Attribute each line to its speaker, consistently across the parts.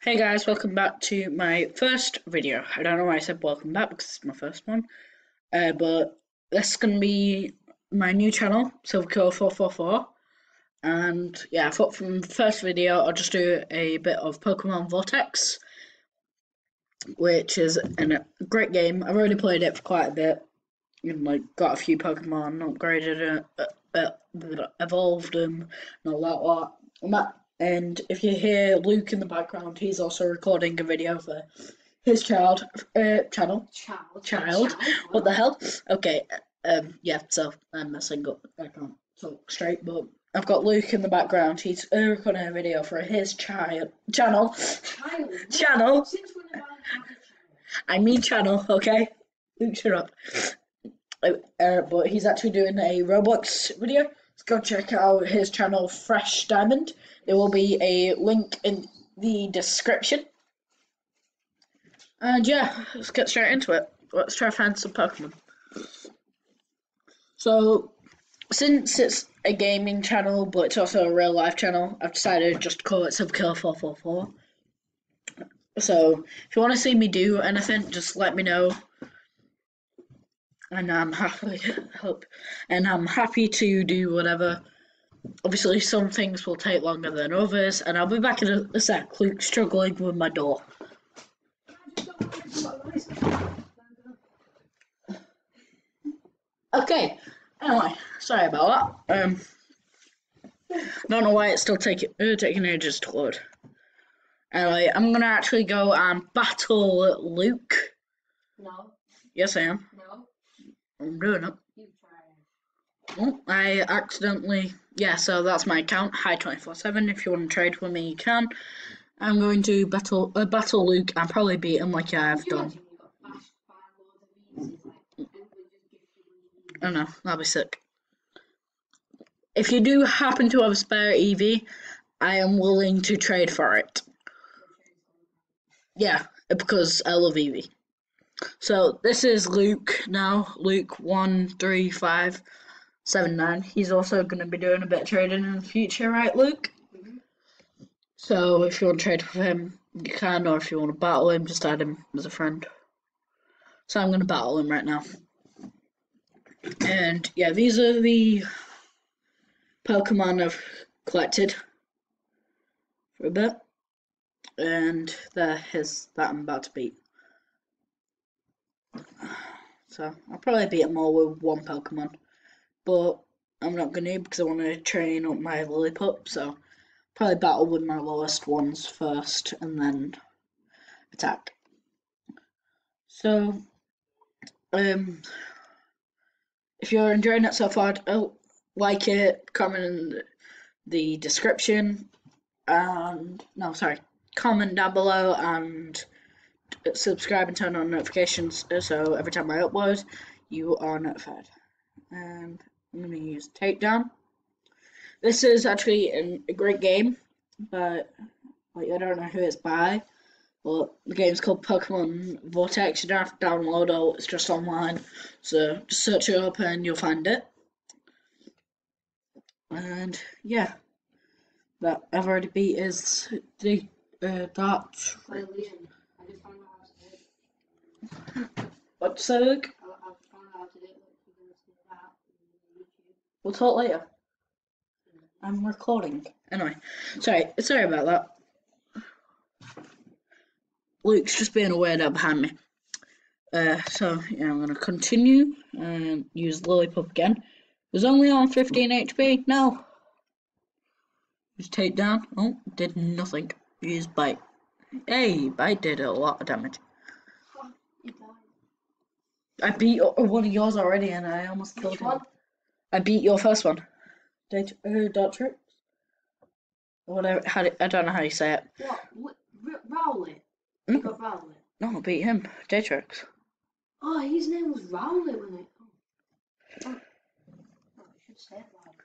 Speaker 1: Hey guys, welcome back to my first video. I don't know why I said welcome back because it's my first one. But this is going to be my new channel, Silverkill444. And yeah, I thought from the first video I'll just do a bit of Pokemon Vortex, which is a great game. I've already played it for quite a bit. And got a few Pokemon, upgraded it, evolved them, and all that lot. And if you hear Luke in the background, he's also recording a video for his channel. Child. What the hell? Okay. Yeah. So I'm messing up. I can't talk straight, but I've got Luke in the background. He's recording a video for his channel. Channel. I mean channel. Okay. Luke, shut up. But he's actually doing a Roblox video. Let's go check out his channel, Fresh Diamond. There will be a link in the description. And yeah, let's get straight into it. Let's try to find some Pokemon. So, since it's a gaming channel, but it's also a real life channel, I've decided just to call it Silverkill444. So, if you want to see me do anything, just let me know. And I'm happy to do whatever. Obviously, some things will take longer than others, and I'll be back in a sec. Luke's struggling with my door. Okay. Anyway, sorry about that. Don't know why it's still taking ages to load. Anyway, I'm gonna actually go and battle Luke.
Speaker 2: No.
Speaker 1: Yes, I am.
Speaker 2: No.
Speaker 1: I'm doing it.
Speaker 2: You try.
Speaker 1: Oh, I accidentally. Yeah, so that's my account, Hi247. If you want to trade with me, you can. I'm going to battle Luke and probably beat him like I've done. I know, that'd be sick. If you do happen to have a spare EV, I am willing to trade for it. Yeah, because I love EV. So this is Luke now. Luke 13579. He's also going to be doing a bit of trading in the future, right, Luke?
Speaker 2: Mm-hmm.
Speaker 1: So if you want to trade with him, you can, or if you want to battle him, just add him as a friend. So I'm going to battle him right now. And yeah, these are the Pokemon I've collected for a bit. And they're his that I'm about to beat. So I'll probably beat him all with one Pokemon. But I'm not going to because I want to train up my Lillipup. So probably battle with my lowest ones first and then attack. So, if you're enjoying it so far, like it, comment in the description, and comment down below and subscribe and turn on notifications so every time I upload, you are notified. And I'm going to use Takedown. This is actually a great game, but I don't know who it's by. But the game's called Pokemon Vortex. You don't have to download it, it's just online. So just search it up and you'll find it. And yeah, that I've already beat is the Dart. What's that, Luke? We'll talk later. I'm recording. Anyway, sorry about that. Luke's just being a weirdo behind me. So yeah, I'm gonna continue and use Lillipup again. It was only on 15 HP. No. Use Takedown. Oh, did nothing. Use Bite. Hey, Bite did a lot of damage. I beat one of yours already, and I almost killed him. I beat your first one. Dart Tricks. Whatever. I don't know how you say it.
Speaker 2: What? Rowlet? You got Rowlet?
Speaker 1: No, I beat him. Datrix.
Speaker 2: Oh, his name was Rowlet, wasn't it? Oh, I should say it loud.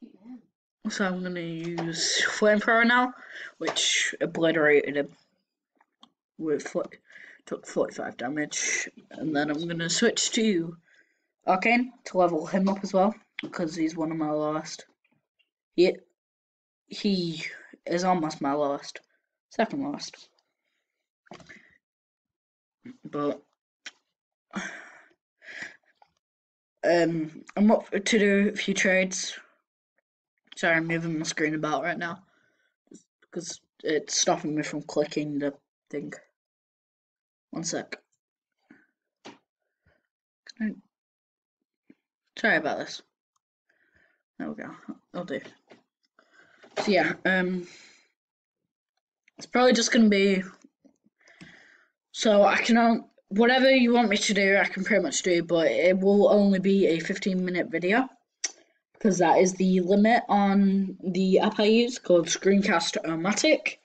Speaker 2: Cute name.
Speaker 1: So I'm gonna use Flamethrower now, which obliterated him with took 45 damage, and then I'm gonna switch to Arcane to level him up as well because he's one of my lowest. He is almost my lowest. second last. But I'm up to do a few trades. Sorry, I'm moving my screen about right now because it's stopping me from clicking the thing. One sec. Sorry about this. There we go. I'll do. So yeah, it's probably just gonna be. So I can whatever you want me to do, I can pretty much do, but it will only be a 15-minute video because that is the limit on the app I use called Screencast-O-Matic,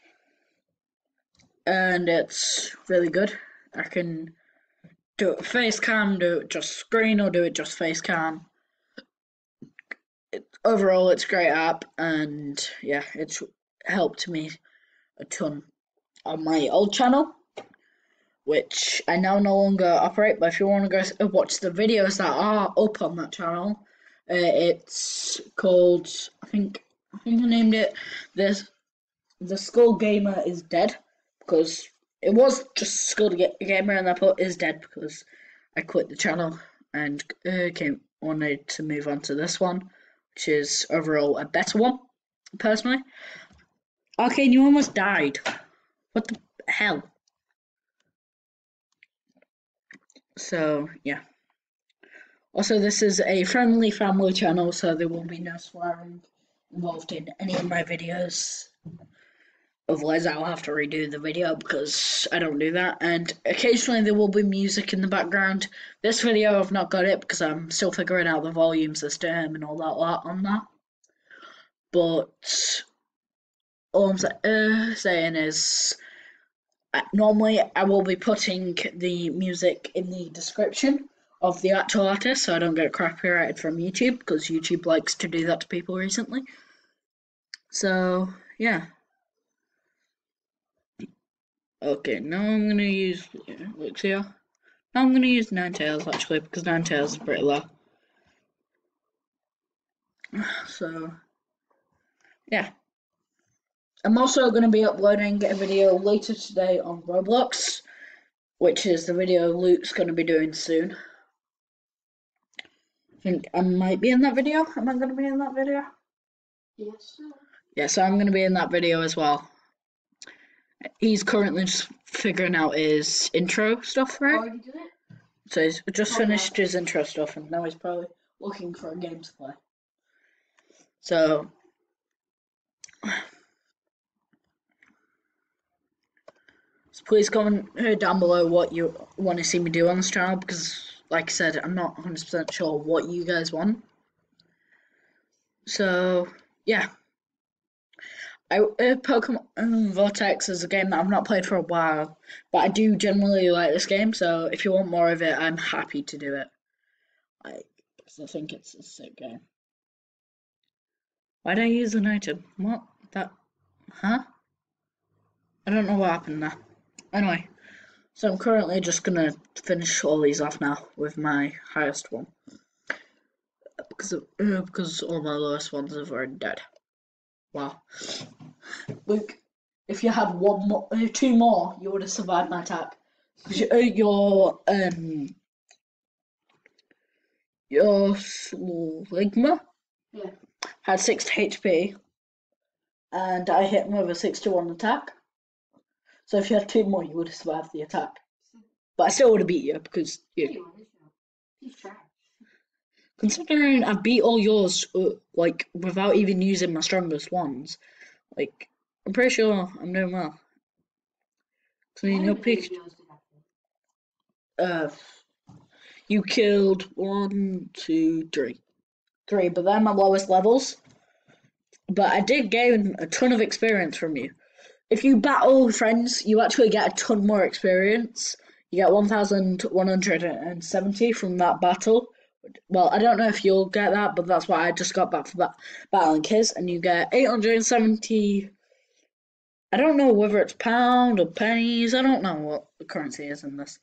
Speaker 1: and it's really good. I can do it face cam, do it just screen, or do it just face cam. Overall, it's a great app, and yeah, it's helped me a ton on my old channel, which I now no longer operate. But if you want to go watch the videos that are up on that channel, it's called I think I named it the Skull Gamer is Dead, because it was just Skull Gamer and I put is dead because I quit the channel and wanted to move on to this one, which is overall a better one, personally. Okay, you almost died. What the hell? So, yeah. Also, this is a friendly family channel, so there will be no swearing involved in any of my videos. Otherwise, I'll have to redo the video because I don't do that. And occasionally there will be music in the background. This video, I've not got it because I'm still figuring out the volume system and all that lot on that. But all I'm saying is, normally I will be putting the music in the description of the actual artist so I don't get copyrighted from YouTube, because YouTube likes to do that to people recently. So, yeah. Okay, now I'm gonna use Elixir. Now I'm gonna use Ninetales actually, because Ninetales is pretty low. So, yeah. I'm also gonna be uploading a video later today on Roblox, which is the video Luke's gonna be doing soon. I think I might be in that video. Am I gonna be in that video?
Speaker 2: Yes, sir.
Speaker 1: Yeah, so I'm gonna be in that video as well. He's currently just figuring out his intro stuff, right?
Speaker 2: Oh, you did it?
Speaker 1: So he's just
Speaker 2: Oh,
Speaker 1: finished
Speaker 2: yeah.
Speaker 1: his intro stuff, and now he's probably looking for a game to play. So, please comment down below what you want to see me do on this channel, because, like I said, I'm not 100% sure what you guys want. So, yeah. Pokemon Vortex is a game that I've not played for a while, but I do generally like this game, so if you want more of it, I'm happy to do it. Because I think it's a sick game. Why'd I use an item? What? That? Huh? I don't know what happened there. Anyway, so I'm currently just gonna finish all these off now with my highest one, because all my lowest ones have already died. Wow. Luke, if you had two more, you would have survived my attack. Because your Ligma
Speaker 2: Yeah.
Speaker 1: had 6 HP, and I hit him with a 6-1 attack. So if you had 2 more, you would have survived the attack. But I still would have beat you because
Speaker 2: He's trash.
Speaker 1: Considering I've beat all yours like without even using my strongest ones, like I'm pretty sure I'm doing well. So in your pick, you killed 1, 2, 3, but they're my lowest levels. But I did gain a ton of experience from you. If you battle friends, you actually get a ton more experience. You get 1,170 from that battle. Well, I don't know if you'll get that, but that's what I just got back for battling Kiz, and you get 870. I don't know whether it's pound or pennies. I don't know what the currency is in this.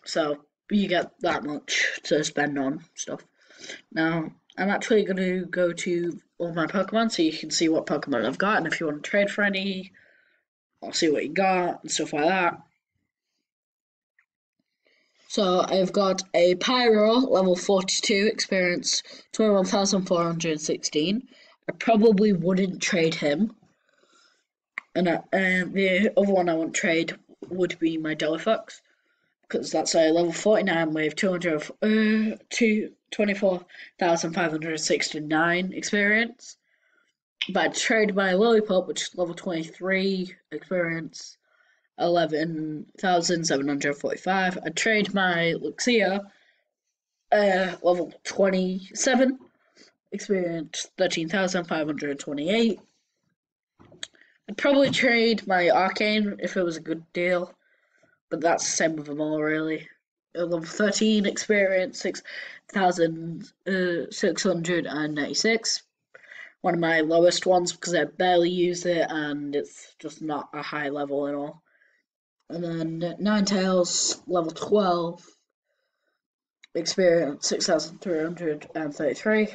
Speaker 1: So you get that much to spend on stuff. Now, I'm actually going to go to all my Pokemon so you can see what Pokemon I've got, and if you want to trade for any, I'll see what you got and stuff like that. So I've got a Pyro, level 42, experience 21,416. I probably wouldn't trade him. And the other one I wouldn't trade would be my Deliphox, because that's a level 49 with 24,569 experience. But I'd trade my Lillipup, which is level 23 experience, 11,745. I'd trade my Luxia, level 27 experience, 13,528. I'd probably trade my Arcane if it was a good deal, but that's the same with them all, really. Level 13 experience, 6,696. One of my lowest ones because I barely use it and it's just not a high level at all. And then Ninetales, level 12, experience 6,333.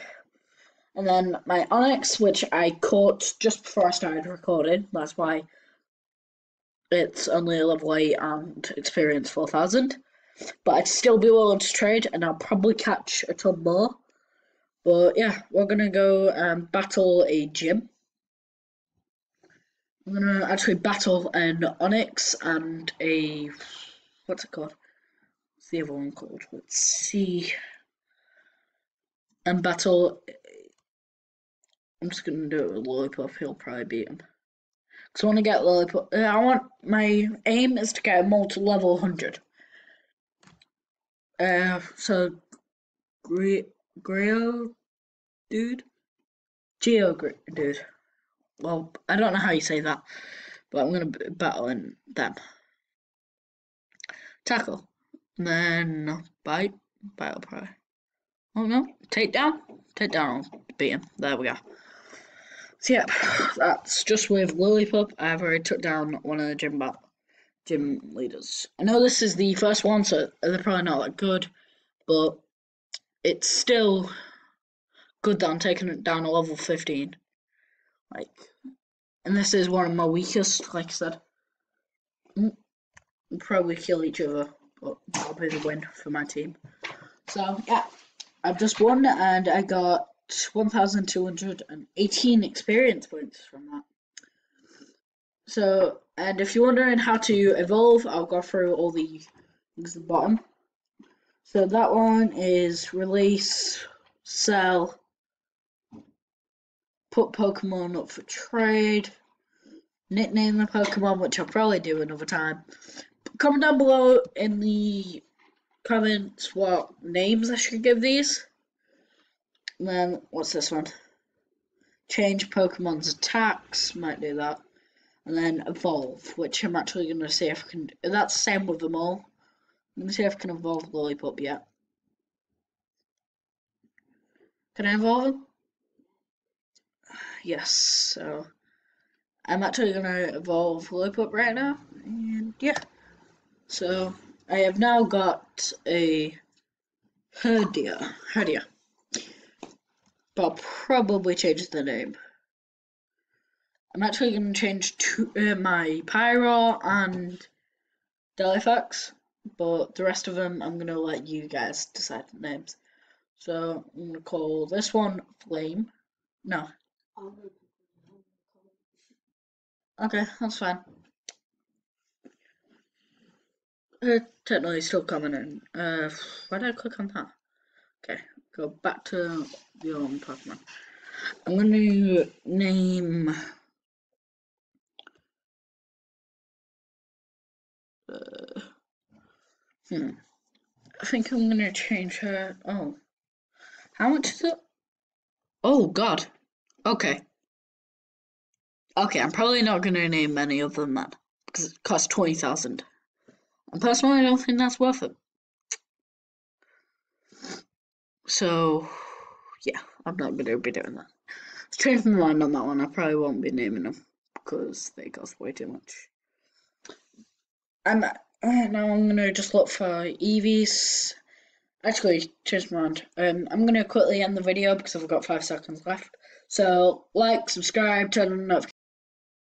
Speaker 1: And then my Onyx, which I caught just before I started recording, that's why it's only level 8 and experience 4,000. But I'd still be willing to trade, and I'll probably catch a ton more. But yeah, we're gonna go battle a gym. I'm gonna actually battle an Onyx and a what's it called? What's the other one called? Let's see. And battle. I'm just gonna do it with Lollipop. He'll probably beat him. Cause I want to get Lollipop. I want my aim is to get him all to level 100. So Greo dude, Geo dude. Well, I don't know how you say that, but I'm gonna battle in them. Tackle, and then bite. Bite will probably. Oh no, take down. Take down. I'll beat him. There we go. So yeah, that's just with Lillipup. I've already took down one of the gym leaders. I know this is the first one, so they're probably not that good, but it's still good that I'm taking it down to level 15. Like, and this is one of my weakest. Like I said, we'll probably kill each other, but that'll be the win for my team. So yeah, I've just won, and I got 1,218 experience points from that. So, and if you're wondering how to evolve, I'll go through all the things at the bottom. So that one is release, sell, put Pokemon up for trade, nickname the Pokemon, which I'll probably do another time. Comment down below in the comments what names I should give these. And then, what's this one? Change Pokemon's attacks, might do that. And then evolve, which I'm actually going to see if I can. That's the same with them all. I'm going to see if I can evolve Lollipop yet. Can I evolve him? Yes, so I'm actually going to evolve Lollipop right now. And yeah, so I have now got a Herdia. But I'll probably change the name. I'm actually going to change my Pyro and Deliphox, but the rest of them I'm going to let you guys decide the names. So I'm going to call this one Flame. No. Okay, that's fine. Technically still coming in. Why did I click on that? Okay, go back to the old Pokemon. I'm going to name... I think I'm going to change her... Oh. How much is it? Oh, God. Okay. Okay, I'm probably not going to name any of them then, because it costs 20,000. And personally, I don't think that's worth it. So, yeah, I'm not going to be doing that. Let's change my mind on that one. I probably won't be naming them, because they cost way too much. And now I'm going to just look for EVs. Actually, cheers, man. I'm gonna quickly end the video because I've got 5 seconds left. So, like, subscribe, turn on notifications.